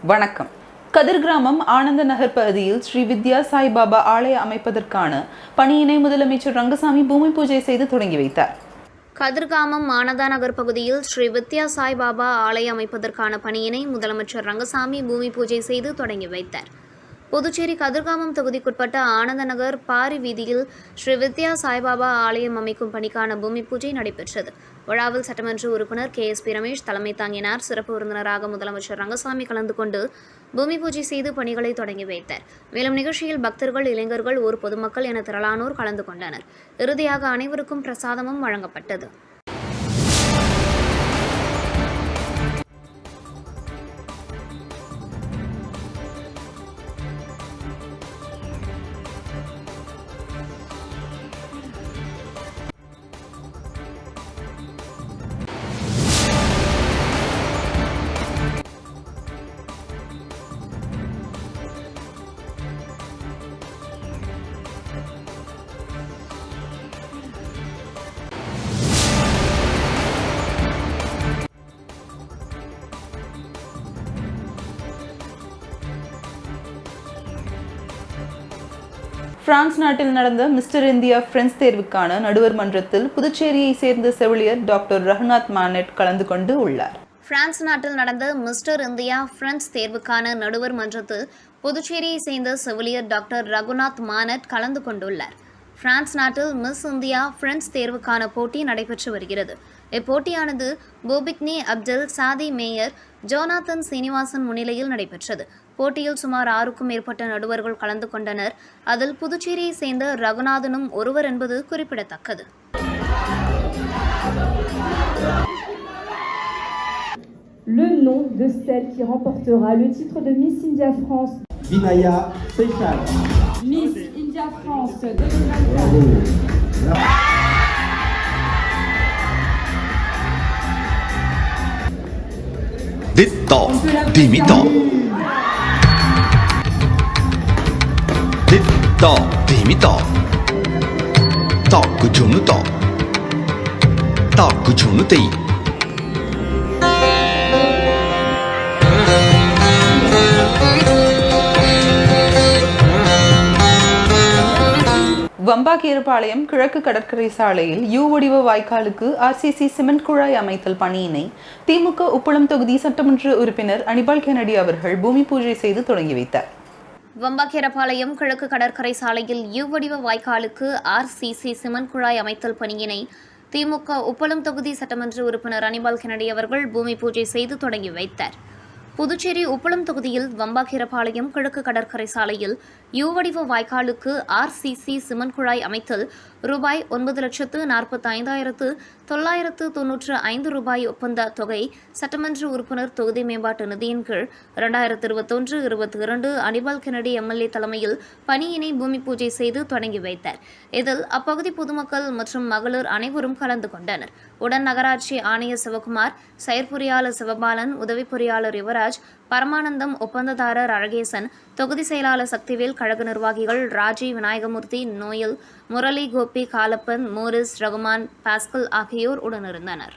வணக்கம். கதிர் கிராமம் ஆனந்த நகர் பகுதியில் ஸ்ரீ வித்யா சாய்பாபா ஆலய அமைப்பதற்கான பணியினை முதலமைச்சர் ரங்கசாமி பூமி பூஜை செய்து தொடங்கி வைத்தார். கதிர்காமம் ஆனந்த நகர் பகுதியில் ஸ்ரீ வித்யா சாய்பாபா ஆலய அமைப்பதற்கான பணியினை முதலமைச்சர் ரங்கசாமி பூமி பூஜை செய்து தொடங்கி வைத்தார். புதுச்சேரி கதிர்காமம் தொகுதிக்குட்பட்ட ஆனந்த நகர் பாரி வீதியில் ஸ்ரீ வித்யா சாய்பாபா ஆலயம் அமைக்கும் பணிக்கான பூமி பூஜை நடைபெற்றது. விழாவில் சட்டமன்ற உறுப்பினர் KSP ரமேஷ் தலைமை தாங்கினார். சிறப்பு விருந்தினராக முதலமைச்சர் ரங்கசாமி கலந்து கொண்டு பூமி பூஜை செய்து பணிகளை தொடங்கி வைத்தார். மேலும் நிகழ்ச்சியில் பக்தர்கள், இளைஞர்கள், ஊர் பொதுமக்கள் என திரளானோர் கலந்து கொண்டனர். இறுதியாக அனைவருக்கும் பிரசாதமும் வழங்கப்பட்டது. பிரான்ஸ் நாட்டில் நடந்த மிஸ்டர் இந்தியா பிரெஞ்ச் தேர்வுக்கான நடுவர் மன்றத்தில் புதுச்சேரியை சேர்ந்த செவிலியர் டாக்டர் ரகுநாத் மானெட் கலந்து கொண்டு உள்ளார். பிரான்ஸ் நாட்டில் நடந்த மிஸ்டர் இந்தியா பிரெஞ்ச் தேர்வுக்கான நடுவர் மன்றத்தில் புதுச்சேரியை சேர்ந்த செவிலியர் டாக்டர் ரகுநாத் மானெட் கலந்து கொண்டுள்ளார். பிரான்ஸ் நாட்டில் மிஸ் இந்தியா பிரெஞ்ச் தேர்வுக்கான போட்டி நடைபெற்று வருகிறது. இப்போட்டியானது போபிக்னி அப்டெல் சாதி மேயர் ஜோனாதன் சீனிவாசன் முன்னிலையில் நடைபெற்றது. போட்டியில் சுமார் 6க்கும் மேற்பட்ட நடுவர்கள் கலந்து கொண்டனர். அதில் புதுச்சேரியை சேர்ந்த ரகுநாதனும் ஒருவர் என்பது குறிப்பிடத்தக்கது. Le nom de celle qui remportera le titre de Miss India France. Vinaya Seychal. Miss India France 2024. Ditto, dimito. Ditto, dimito. Taku junuto. Taku junutei. வம்பாகீரபாளையம் கிழக்கு கடற்கரை சாலையில் யூ வடிவ வாய்க்காலுக்கு RCC சிமெண்ட் குழாய் அமைத்தல் பணியினை திமுக உப்பளம் தொகுதி சட்டமன்ற உறுப்பினர் அனிபால் கென்னடி அவர்கள் பூமி பூஜை செய்து தொடங்கி வைத்தார். வம்பாகீரபாளையம் கிழக்கு கடற்கரை சாலையில் யூ வடிவ வாய்க்காலுக்கு RCC சிமெண்ட் குழாய் அமைத்தல் பணியினை திமுக உப்பளம் தொகுதி சட்டமன்ற உறுப்பினர் அனிபால் கென்னடி அவர்கள் பூமி பூஜை செய்து தொடங்கி வைத்தார். புதுச்சேரி உப்பளம் தொகுதியில் வம்பாகீரபாளையம் கிழக்கு கடற்கரை சாலையில் யூ வடிவ வாய்க்காலுக்கு RCC சிமெண்ட் குழாய் அமைத்தல் ரூபாய் 9,45,995 ரூபாய் ஒப்பந்த தொகை சட்டமன்ற உறுப்பினர் தொகுதி மேம்பாட்டு நிதியின் கீழ் 2021-22 அனிபால் கென்னடி MLA தலைமையில் பணியினை பூமி பூஜை செய்து தொடங்கி வைத்தார். இதில் அப்பகுதி பொதுமக்கள் மற்றும் மகளிர் அனைவரும் கலந்து கொண்டனர். உடன் நகராட்சி ஆணையர் சிவகுமார், செயற்பொறியாளர் சிவபாலன், உதவி பொறியாளர் யுவராஜ், பரமானந்தம், ஒப்பந்ததாரர் அழகேசன், தொகுதி செயலாளர் சக்திவேல், கழக நிர்வாகிகள் Raji, Vinayagamoorthy, Noel, Murali, Gopi, Kalappan, Morris, Rahman, Pascal ஆகியோர் உடனிருந்தனர்.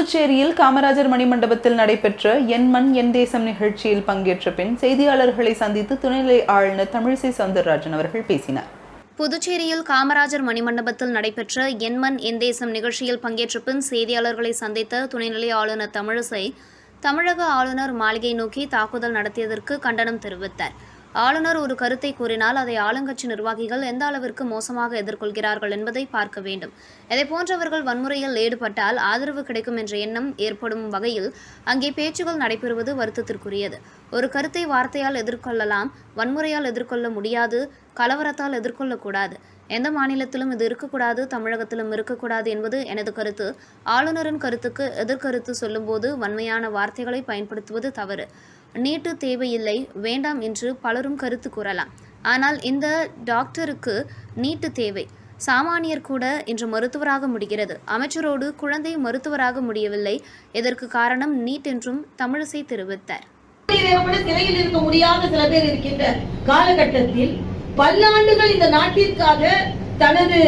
புதுச்சேரியில் காமராஜர் மணிமண்டபத்தில் நடைபெற்ற என் மண் என் தேசம் நிகழ்ச்சியில் பங்கேற்ற பின் செய்தியாளர்களை சந்தித்து துணைநிலை ஆளுநர் தமிழிசை சவுந்தரராஜன் அவர்கள் பேசினார். புதுச்சேரியில் காமராஜர் மணிமண்டபத்தில் நடைபெற்ற என் மண் என் தேசம் நிகழ்ச்சியில் பங்கேற்ற பின் செய்தியாளர்களை சந்தித்த துணைநிலை ஆளுநர் தமிழிசை தமிழக ஆளுநர் மாளிகை நோக்கி தாக்குதல் நடத்தியதற்கு கண்டனம் தெரிவித்தார். ஆளுநர் ஒரு கருத்தை கூறினால் அதை ஆளுங்கட்சி நிர்வாகிகள் எந்த அளவிற்கு மோசமாக எதிர்கொள்கிறார்கள் என்பதை பார்க்க வேண்டும். இதைப்போன்றவர்கள் வன்முறையில் ஈடுபட்டால் ஆதரவு கிடைக்கும் என்ற எண்ணம் ஏற்படும் வகையில் அங்கே பேச்சுகள் நடைபெறுவது வருத்தத்திற்குரியது. ஒரு கருத்தை வார்த்தையால் எதிர்கொள்ளலாம், வன்முறையால் எதிர்கொள்ள முடியாது, கலவரத்தால் எதிர்கொள்ளக்கூடாது. எந்த மாநிலத்திலும் இது இருக்கக்கூடாது, தமிழகத்திலும் இருக்கக்கூடாது என்பது எனது கருத்து. ஆளுநரின் கருத்துக்கு எதிர்கருத்து சொல்லும்போது வன்மையான வார்த்தைகளை பயன்படுத்துவது தவறு. நீட்டு தேவையில்லை, வேண்டாம் என்று பலரும் கருத்து கூறலாம். ஆனால் இந்த டாக்டருக்கு நீட்டு தேவை. சாமானியர் கூட இன்று மருத்துவராக முடிகிறது. அமைச்சரோடு குழந்தை மருத்துவராக முடியவில்லை. இதற்கு காரணம் நீட் என்றும் தமிழிசை தெரிவித்தார். சிறையில் இருக்க முடியாத சில பேர் இருக்கின்ற காலகட்டத்தில் பல்லாண்டுகள் இந்த நாட்டிற்காக தனது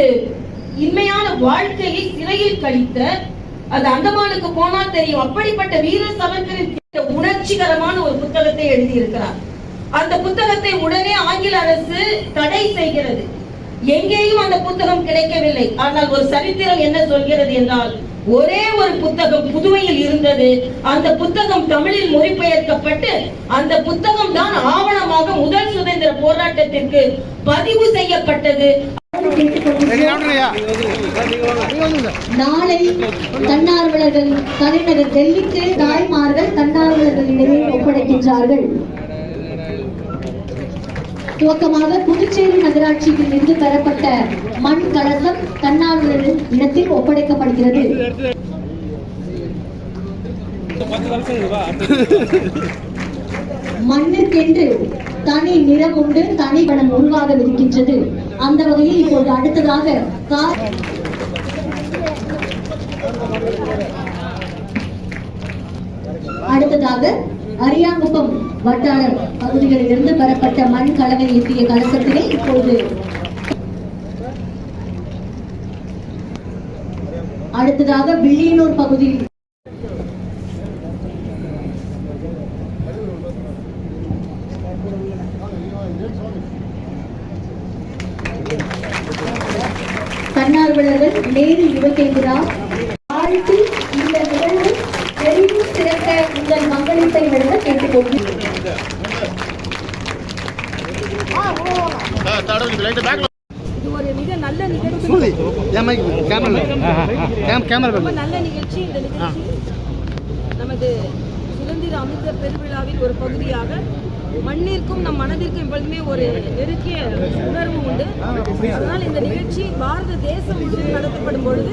இன்மையான வாழ்க்கையை சிறையில் கழித்த அது அந்தமானுக்கு போனால் தெரியும். அப்படிப்பட்ட வீர சவர்கரின் உணர்ச்சிகரமான ஒரு புத்தகத்தை எழுதியிருக்கிறார். அந்த புத்தகத்தை உடனே ஆங்கில அரசு தடை செய்கிறது. எங்கேயும் அந்த புத்தகம் கிடைக்கவில்லை. ஆனால் ஒரு சரித்திரம் என்ன சொல்கிறது என்றால், ஒரே ஒரு புத்தகம் புதுவையில் இருந்தது. அந்த புத்தகம் தமிழில் மொழிபெயர்க்கப்பட்டு அந்த புத்தகம் தான் ஆவணமாக முதல் சுதந்திர போராட்டத்திற்கு பதிவு செய்யப்பட்டது. நாளை தன்னார்வலர்கள் தலைநகர் டெல்லிக்கு தாய்மார்கள் தன்னார்வலர்களிடையே ஒப்படைக்கின்றார்கள். துவக்கமாக புதுச்சேரி நகராட்சியில் இருந்து பெறப்பட்ட மண் கலசம் தன்னார்வலர்கள் இடத்தில் ஒப்படைக்கப்படுகிறது. மண்ணிற்கென்று தனி நிறம் உண்டு, தனி படம் உருவாகவிருக்கின்றது. அந்த வகையில் இப்போது அடுத்ததாக அரியாங்குப்பம் வட்டார பகுதிகளில் இருந்து பெறப்பட்ட மண் கலவை ஏற்றிய கலசத்தினை இப்போது அடுத்ததாக வில்லியனூர் பகுதியில் தன்னார்வலர்கள் நேரு யுவகேந்திரா வாழ்த்து இந்த நிகழ்வு பெரிதும் சிறக்க உங்கள் பங்களிப்பை வழங்க கேட்டுக்கொள்கிறேன். இது ஒரு மிக நல்ல நிகழ்ச்சி. நல்ல நிகழ்ச்சி. இந்த நிகழ்ச்சி நமது சுதந்திர அமிர்த பெருவிழாவின் ஒரு பகுதியாக மண்ணிற்கும் நம் மனதிற்கும் எப்பொழுதுமே ஒரு நெருக்கிய உணர்வு உண்டு. அதனால் இந்த நிகழ்ச்சி பாரத தேசம் முழுவதும் நடத்தப்படும் பொழுது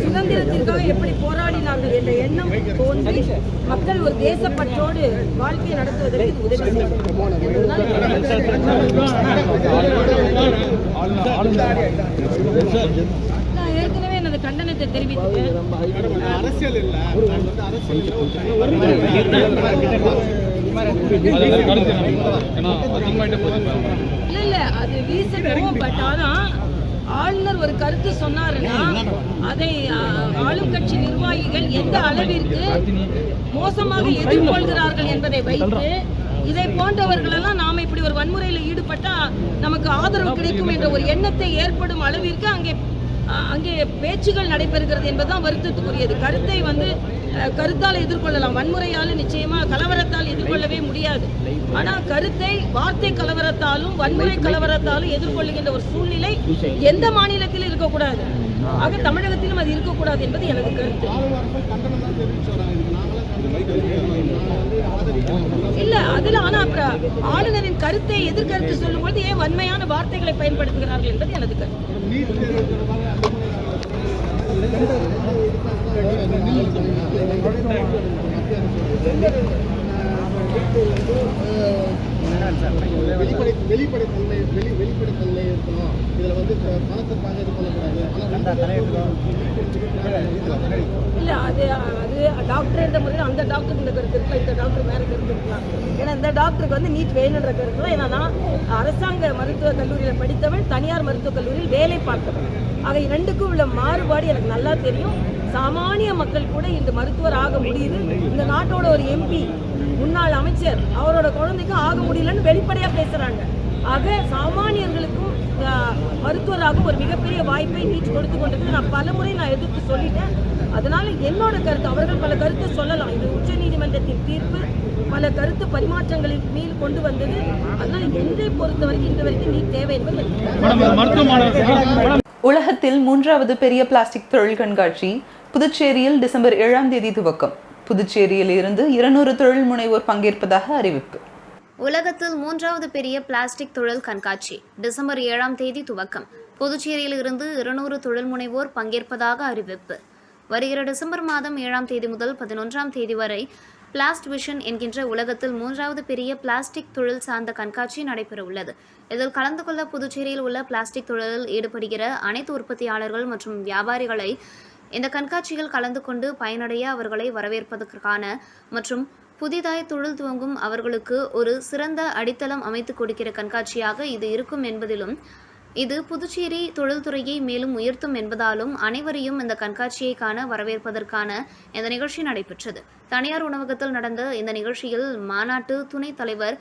சுதந்திரத்திற்காக எப்படி போராடினார்கள் என்ற எண்ணம் தோன்றி மக்கள் ஒரு தேசப்பற்றோடு வாழ்க்கையை நடத்துவதற்கு உதவி செய்யும். நான் ஏற்கனவே எனது கண்டனத்தை தெரிவித்தேன். இல்ல அது ரீசன். பட் ஆனா ஆளுநர் ஒரு கருத்து சொன்னாருன்னா அதை ஆளும் கட்சி நிர்வாகிகள் எந்த அளவிற்கு மோசமாக எதிர்கொள்கிறார்கள் என்பதை வைத்து இதை போன்றவர்களெல்லாம் நாம இப்படி ஒரு வன்முறையில் ஈடுபட்டா நமக்கு ஆதரவு கிடைக்கும் என்ற ஒரு எண்ணத்தை ஏற்படும் அளவிற்கு அங்கே பேச்சுகள் நடைபெறுகிறது என்பதுதான் வருத்தத்துக்குரியது. கருத்தை கருத்தால் எதிர்கொள்ளலாம், வன்முறையால் நிச்சயமா கலவரத்தால் எதிர்கொள்ளவே முடியாது. ஆனால் கருத்தை வார்த்தை கலவரத்தாலும் வன்முறை கலவரத்தாலும் எதிர்கொள்ளுகின்ற ஒரு சூழ்நிலை எந்த மாநிலத்திலும் இருக்கக்கூடாது. ஆக தமிழகத்திலும் அது இருக்கக்கூடாது என்பது எனது கருத்து. இல்ல அதுல ஆனா அப்புறம் ஆளுநரின் கருத்தை எதிர்கருத்து சொல்லும் பொழுது ஏன் வன்மையான வார்த்தைகளை பயன்படுத்துகிறார்கள் என்பது எனது கருத்து. வெளிப்படைத்தன்மை இருக்கணும். இதுல பணத்திற்காக இது பண்ணக்கூடாது. இல்ல அது டாக்டர் என்ற முறையில் அந்த டாக்டர் இந்த கருத்து இருக்கலாம், இந்த டாக்டர் வேற கருத்து இருக்கலாம். ஏன்னா இந்த டாக்டருக்கு நீட் வேணுன்ற கருத்து தான். ஏன்னா நான் அரசாங்க மருத்துவக் கல்லூரியில் படித்தவன், தனியார் மருத்துவக் கல்லூரியில் வேலை பார்த்தவன். ஆக இரண்டுக்கும் உள்ள மாறுபாடு எனக்கு நல்லா தெரியும். சாமானிய மக்கள் கூட இந்த மருத்துவர் ஆக முடியுது. இந்த நாட்டோட ஒரு எம்பி, முன்னாள் அமைச்சர், அவரோட குழந்தைக்கும் ஆக முடியலன்னு வெளிப்படையா பேசுறாங்க. ஆக சாமானியர்களுக்கும் மருத்துவராக ஒரு மிகப்பெரிய வாய்ப்பை நீட் கொடுத்து கொண்டிருக்கு. நான் பலமுறை எதிர்த்து சொல்லிட்டேன். அதனால என்னோட கருத்து, அவர்கள் பல கருத்தை சொல்லலாம். இது உச்சநீதிமன்றத்தின் தீர்ப்பு பல கருத்து பரிமாற்றங்களின் மேல் கொண்டு வந்தது. அதனால என்னை பொறுத்த வரைக்கும் இந்த வரைக்கும் நீட் தேவை என்பது. உலகத்தில் 3வது பெரிய பிளாஸ்டிக் தொழில் கண்காட்சி புதுச்சேரியில் டிசம்பர் 7ஆம் தேதி துவக்கம். புதுச்சேரியில் இருந்து 200 தொழில் முனைவோர் பங்கேற்பதாக அறிவிப்பு. உலகத்தில் 3வது பெரிய பிளாஸ்டிக் தொழில் கண்காட்சி டிசம்பர் 7ஆம் தேதி துவக்கம். புதுச்சேரியில் இருந்து 200 தொழில் முனைவோர் பங்கேற்பதாக அறிவிப்பு. வருகிற டிசம்பர் மாதம் 7ஆம் தேதி முதல் 11ஆம் தேதி வரை பிளாஸ்ட் விஷன் என்கின்ற உலகத்தில் 3வது பெரிய பிளாஸ்டிக் தொழில் சார்ந்த கண்காட்சி நடைபெற உள்ளது. இதில் கலந்து கொள்ள புதுச்சேரியில் உள்ள பிளாஸ்டிக் தொழிலில் ஈடுபடுகிற அனைத்து உற்பத்தியாளர்கள் மற்றும் வியாபாரிகளை இந்த கண்காட்சியில் கலந்து கொண்டு பயனடைய அவர்களை வரவேற்பதற்கான மற்றும் புதிதாய் தொழில் துவங்கும் அவர்களுக்கு ஒரு சிறந்த அடித்தளம் அமைத்துக் கொடுக்கிற கண்காட்சியாக இது இருக்கும் என்பதிலும் இது புதுச்சேரி தொழில்துறையை மேலும் உயர்த்தும் என்பதாலும் அனைவரையும் இந்த கண்காட்சியை காண வரவேற்பதற்கான இந்த நிகழ்ச்சி நடைபெற்றது. தனியார் உணவகத்தில் நடந்த இந்த நிகழ்ச்சியில் மாநாட்டு துணைத் தலைவர்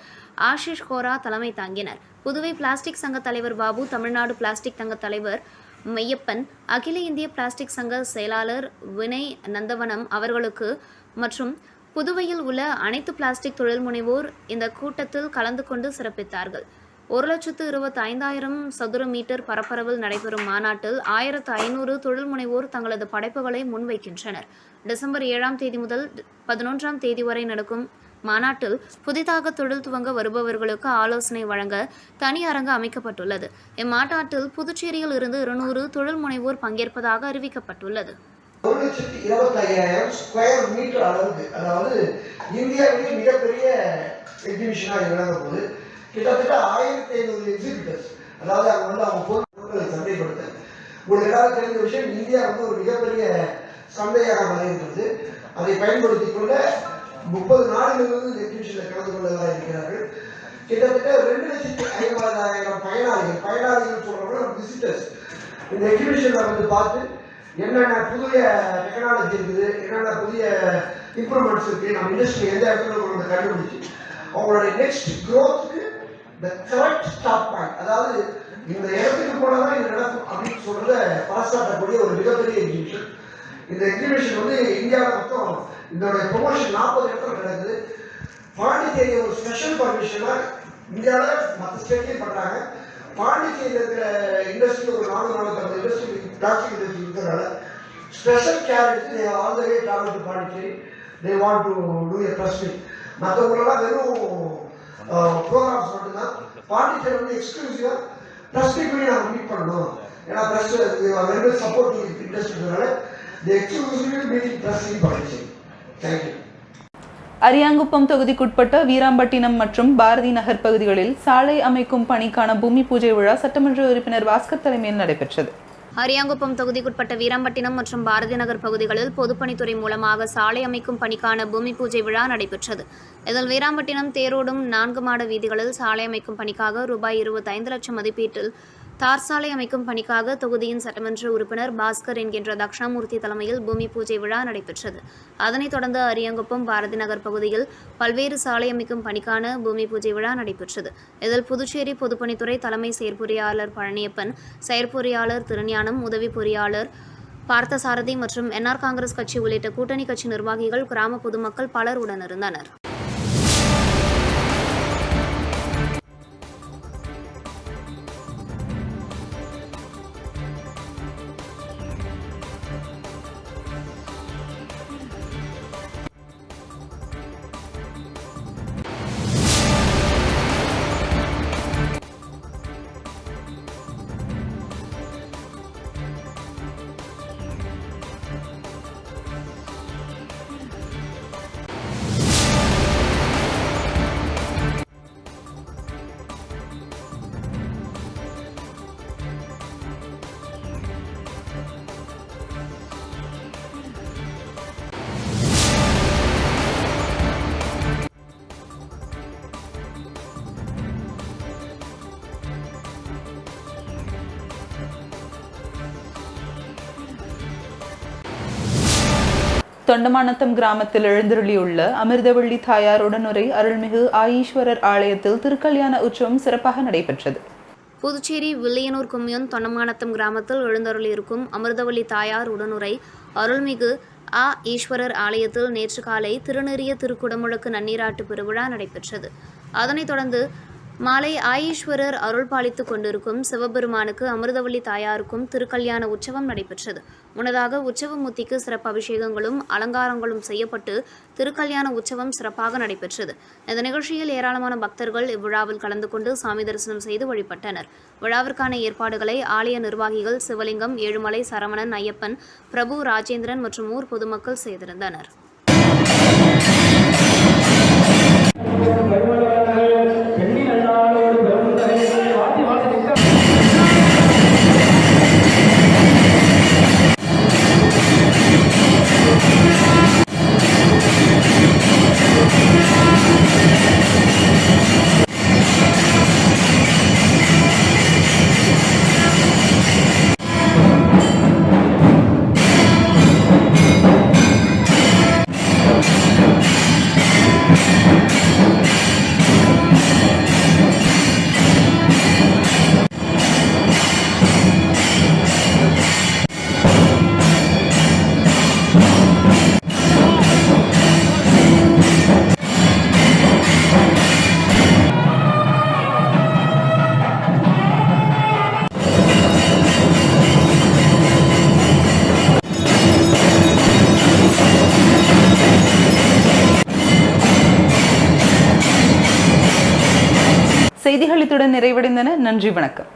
ஆஷிஷ் கோரா தலைமை தாங்கினர். புதுவை பிளாஸ்டிக் சங்க தலைவர் பாபு, தமிழ்நாடு பிளாஸ்டிக் சங்க தலைவர் மெய்யப்பன், அகில இந்திய பிளாஸ்டிக் சங்க செயலாளர் வினய் நந்தவனம் அவர்களுக்கு மற்றும் புதுவையில் உள்ள அனைத்து பிளாஸ்டிக் தொழில் முனைவோர் இந்த கூட்டத்தில் கலந்து கொண்டு சிறப்பித்தார்கள். 1,25,000 சதுர மீட்டர் பரப்பளவில் நடைபெறும் மாநாட்டில் 1,500 தொழில் முனைவோர் தங்களது படைப்புகளை முன்வைக்கின்றனர். டிசம்பர் 7ஆம் தேதி முதல் 11ஆம் தேதி வரை நடக்கும் மாநாட்டில் புதிதாக தொழில் துவங்க வருபவர்களுக்கு ஆலோசனை வழங்க தனி அரங்கு அமைக்கப்பட்டுள்ளது. இம்மாநாட்டில் புதுச்சேரியில் இருந்து 200 தொழில் முனைவோர் பங்கேற்பதாக அறிவிக்கப்பட்டுள்ளது. 1,25,000 ஸ்கொயர் மீட்டர் அளவுக்கு, அதாவது இந்தியாவிலேயே மிகப்பெரிய எக்ஸிபிஷனாக நடந்த போது கிட்டத்தட்ட 1,500 எக்ஸிபிட்டர்ஸ், அதாவது அவங்க பொருட்களை சந்தைப்படுத்த. உங்களுக்கு ஏதாவது தெரிந்த விஷயம், இந்தியா ஒரு மிகப்பெரிய சந்தையாக வளர்கிறது. அதை பயன்படுத்திக் கொள்ள 30 நாடுகளிலிருந்து இந்த எக்ஸிபிஷனில் கலந்து கொள்ளதாக இருக்கிறார்கள். கிட்டத்தட்ட 2,50,000 பயனாளிகள் சொல்றவங்க விசிட்டர்ஸ் இந்த எக்ஸிபிஷன்ல பார்த்து என்னென்ன புதிய டெக்னாலஜி இருக்குது, என்னென்ன புதிய இம்ப்ரூவ்மெண்ட்ஸ் இருக்கு, நம்ம இண்டஸ்ட்ரி எந்த இடத்துல கண்டுபிடிச்சு அவங்களுடைய நெக்ஸ்ட் க்ரோத்துக்கு கரெக்ட் ஸ்டாப் பாயிண்ட், அதாவது இந்த இடத்துக்கு போனாதான் இது நடக்கும் அப்படின்னு சொல்றத பறைசாற்றக்கூடிய ஒரு மிகப்பெரிய எக்ஸிபிஷன். இந்த எக்ஸிபிஷன் இந்தியாவில் மொத்தம் இதோட ப்ரொமோஷன் 40 இடத்துல நடக்குது. பாண்டிச்சேரி ஒரு ஸ்பெஷல் பர்மிஷனா இந்தியாவில் மற்ற ஸ்டேட்லேயும் பண்றாங்க. பாண்டிச்சேரியில் இருக்கிற இண்டஸ்ட்ரி ஒரு 450 இண்டஸ்ட்ரி, பிளாஸ்டிக் இண்டஸ்ட்ரி இருக்கிறதுனால ஸ்பெஷல் கேர் எடுத்து all the way travel to Pondicherry. They want to do a press meet. மற்றவங்களெல்லாம் வெறும் ப்ரோக்ராம்ஸ் மட்டும்தான். பாண்டிச்சேரி எக்ஸ்க்ளூசிவா ப்ரெஸ் மீட் பண்ணி நாங்கள் மீட் பண்ணணும். ஏன்னா ப்ரெஸ் வெறும் சப்போர்ட் இண்டஸ்ட்ரினால the exclusive meeting press in Pondicherry. Thank you. Ariyankuppam தொகுதிக்குட்பட்ட வீராம்பட்டினம் மற்றும் பாரதி நகர் பகுதிகளில் சாலை அமைக்கும் பணிக்கான பூமி பூஜை விழா சட்டமன்ற உறுப்பினர் பாஸ்கர் தலைமையில் நடைபெற்றது. அரியாங்குப்பம் தொகுதிக்குட்பட்ட வீராம்பட்டினம் மற்றும் பாரதி நகர் பகுதிகளில் பொதுப்பணித்துறை மூலமாக சாலை அமைக்கும் பணிக்கான பூமி பூஜை விழா நடைபெற்றது. இதில் வீராம்பட்டினம் தேரோடும் 4 மாட வீதிகளில் சாலை அமைக்கும் பணிக்காக ரூபாய் 25 லட்சம் மதிப்பீட்டில் தார் சாலை அமைக்கும் பணிக்காக தொகுதியின் சட்டமன்ற உறுப்பினர் பாஸ்கர் என்கின்ற தக்ஷணாமூர்த்தி தலைமையில் பூமி பூஜை விழா நடைபெற்றது. அதனைத் தொடர்ந்து அரியாங்குப்பம் பாரதி நகர் பகுதியில் பல்வேறு சாலை அமைக்கும் பணிக்கான பூமி பூஜை விழா நடைபெற்றது. இதில் புதுச்சேரி பொதுப்பணித்துறை தலைமை செயற்பொறியாளர் பழனியப்பன், செயற்பொறியாளர் திருஞானம், உதவி பொறியாளர் பார்த்தசாரதி மற்றும் என்ஆர் காங்கிரஸ் கட்சி உள்ளிட்ட கூட்டணி கட்சி நிர்வாகிகள், கிராம பொதுமக்கள் பலர் உடனிருந்தனர். தொண்டமானத்தம் கிராமத்தில் எழுந்தருளியுள்ள அமிர்தவள்ளி தாயார் உடனுரை அருள்மிகு ஆயீஸ்வரர் ஆலயத்தில் திருக்கல்யாண உற்சவம் சிறப்பாக நடைபெற்றது. புதுச்சேரி வில்லியனூர் கொம்யூன் தொண்டமானத்தம் கிராமத்தில் எழுந்தருளியிருக்கும் அமிர்தவள்ளி தாயார் உடனுரை அருள்மிகு ஈஸ்வரர் ஆலயத்தில் நேற்று காலை திருநெறிய திருக்குடமுழக்கு நன்னீராட்டு பெருவிழா நடைபெற்றது. அதனைத் தொடர்ந்து மாலை ஆயீஸ்வரர் அருள் பாலித்துக் கொண்டிருக்கும் சிவபெருமானுக்கு அமிர்தவள்ளி தாயாருக்கும் திருக்கல்யாண உற்சவம் நடைபெற்றது. முன்னதாக உற்சவமூர்த்திக்கு சிறப்பு அபிஷேகங்களும் அலங்காரங்களும் செய்யப்பட்டு திருக்கல்யாண உற்சவம் சிறப்பாக நடைபெற்றது. இந்த நிகழ்ச்சியில் ஏராளமான பக்தர்கள் இவ்விழாவில் கலந்து கொண்டு சாமி தரிசனம் செய்து வழிபட்டனர். விழாவிற்கான ஏற்பாடுகளை ஆலய நிர்வாகிகள் சிவலிங்கம், ஏழுமலை, சரவணன், ஐயப்பன், பிரபு, ராஜேந்திரன் மற்றும் ஊர் பொதுமக்கள் செய்திருந்தனர். செய்திகள் இத்துடன் நிறைவடைந்தன. நன்றி, வணக்கம்.